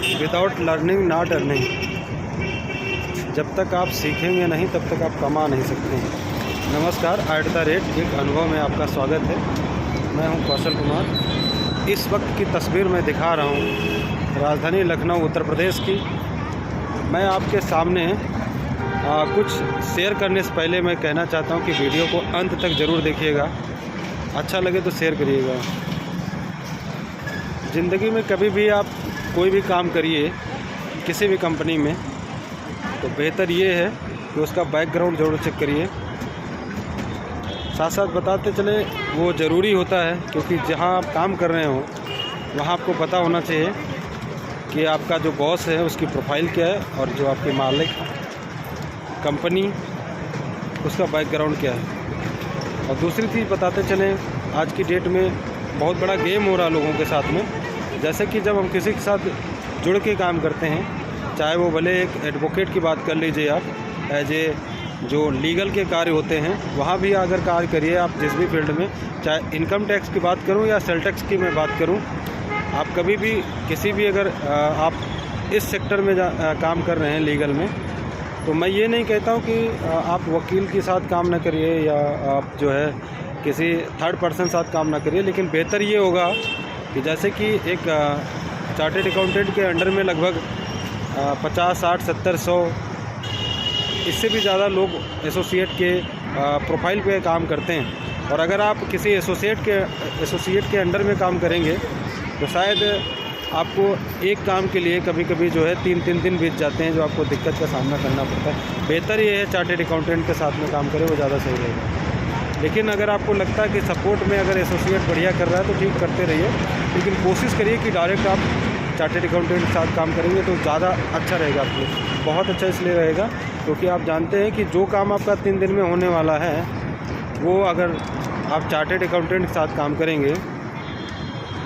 Without learning not earning. जब तक आप सीखेंगे नहीं तब तक आप कमा नहीं सकते हैं। नमस्कार, @ एक अनुभव में आपका स्वागत है। मैं हूं कौशल कुमार। इस वक्त की तस्वीर मैं दिखा रहा हूं राजधानी लखनऊ उत्तर प्रदेश की। मैं आपके सामने कुछ शेयर करने से पहले मैं कहना चाहता हूं कि वीडियो को अंत तक ज़रूर देखिएगा। अच्छा लगे तो शेयर करिएगा। ज़िंदगी में कभी भी आप कोई भी काम करिए किसी भी कंपनी में, तो बेहतर ये है कि उसका बैकग्राउंड ज़रूर चेक करिए। साथ साथ बताते चले वो ज़रूरी होता है, क्योंकि जहाँ आप काम कर रहे हो वहाँ आपको पता होना चाहिए कि आपका जो बॉस है उसकी प्रोफाइल क्या है, और जो आपके मालिक कंपनी उसका बैकग्राउंड क्या है। और दूसरी चीज़ बताते चलें, आज की डेट में बहुत बड़ा गेम हो रहा है लोगों के साथ में। जैसे कि जब हम किसी के साथ जुड़ के काम करते हैं, चाहे वो भले एक एडवोकेट की बात कर लीजिए आप, एज ए जो लीगल के कार्य होते हैं वहाँ भी अगर कार्य करिए आप जिस भी फील्ड में, चाहे इनकम टैक्स की बात करूँ या सेल टैक्स की मैं बात करूँ, आप कभी भी किसी भी अगर आप इस सेक्टर में काम कर रहे हैं लीगल में, तो मैं ये नहीं कहता हूँ कि आप वकील के साथ काम ना करिए या आप जो है किसी थर्ड पर्सन साथ काम ना करिए। लेकिन बेहतर ये होगा कि जैसे कि एक चार्टेड अकाउंटेंट के अंडर में लगभग 50, 60, 70, 100 इससे भी ज़्यादा लोग एसोसिएट के प्रोफाइल पे काम करते हैं। और अगर आप किसी एसोसिएट के अंडर में काम करेंगे तो शायद आपको एक काम के लिए कभी कभी जो है 3-3 दिन बीत जाते हैं, जो आपको दिक्कत का सामना करना पड़ता है। बेहतर ये है चार्टेड अकाउंटेंट के साथ में काम करें, वो ज़्यादा सही रहेगा। लेकिन अगर आपको लगता है कि सपोर्ट में अगर एसोसिएट बढ़िया कर रहा है तो ठीक, करते रहिए। लेकिन कोशिश करिए कि डायरेक्ट आप चार्टेड अकाउंटेंट के साथ काम करेंगे तो ज़्यादा अच्छा रहेगा आपके लिए। बहुत अच्छा इसलिए रहेगा क्योंकि आप जानते हैं कि जो काम आपका 3 दिन में होने वाला है, वो अगर आप चार्टेड अकाउंटेंट के साथ काम करेंगे,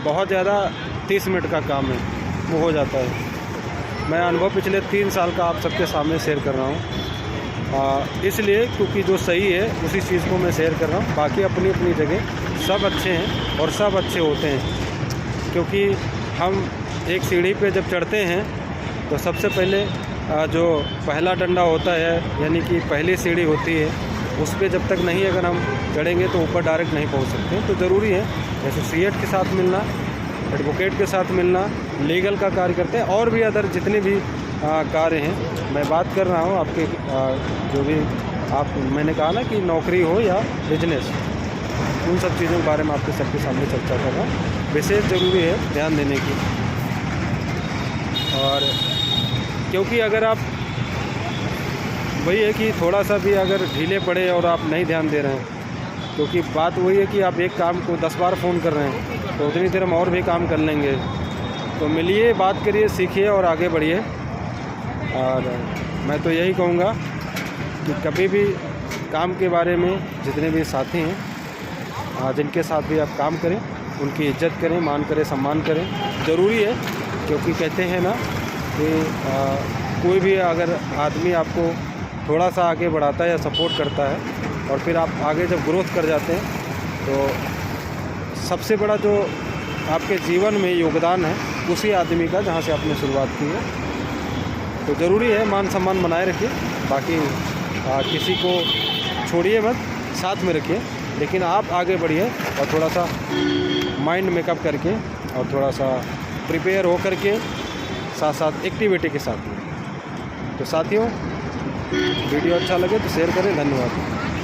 बहुत ज़्यादा 30 मिनट का काम है वो हो जाता है। मैं अनुभव पिछले 3 साल का आप सबके सामने शेयर कर रहा हूँ, इसलिए क्योंकि जो सही है उसी चीज़ को मैं शेयर कर रहा हूँ। बाकी अपनी अपनी जगह सब अच्छे हैं और सब अच्छे होते हैं, क्योंकि हम एक सीढ़ी पे जब चढ़ते हैं तो सबसे पहले जो पहला डंडा होता है, यानी कि पहली सीढ़ी होती है, उस पर जब तक नहीं अगर हम चढ़ेंगे तो ऊपर डायरेक्ट नहीं पहुंच सकते। तो ज़रूरी है एसोसिएट के साथ मिलना, एडवोकेट के साथ मिलना, लीगल का कार्य करते हैं, और भी अदर जितने भी कार्य हैं। मैं बात कर रहा हूँ आपके जो भी आप, मैंने कहा ना कि नौकरी हो या बिजनेस, उन सब चीज़ों के बारे में आपके सबके सामने चर्चा कर रहा हूँ। विशेष ज़रूरी है ध्यान देने की। और क्योंकि अगर आप, वही है कि थोड़ा सा भी अगर ढीले पड़े और आप नहीं ध्यान दे रहे हैं, क्योंकि बात वही है कि आप एक काम को 10 बार फ़ोन कर रहे हैं तो उतनी देर हम और भी काम कर लेंगे। तो मिलिए, बात करिए, सीखिए और आगे बढ़िए। और मैं तो यही कहूँगा कि कभी भी काम के बारे में जितने भी साथी हैं, जिनके साथ भी आप काम करें, उनकी इज्जत करें, मान करें, सम्मान करें, ज़रूरी है। क्योंकि कहते हैं ना कि कोई भी अगर आदमी आपको थोड़ा सा आगे बढ़ाता है या सपोर्ट करता है और फिर आप आगे जब ग्रोथ कर जाते हैं, तो सबसे बड़ा जो आपके जीवन में योगदान है उसी आदमी का जहाँ से आपने शुरुआत की है। तो ज़रूरी है मान सम्मान बनाए रखिए। बाकी किसी को छोड़िए मत, साथ में रखिए, लेकिन आप आगे बढ़िए और थोड़ा सा माइंड मेकअप करके और थोड़ा सा प्रिपेयर हो करके साथ साथ एक्टिविटी के साथ में। तो साथियों, वीडियो अच्छा लगे तो शेयर करें। धन्यवाद।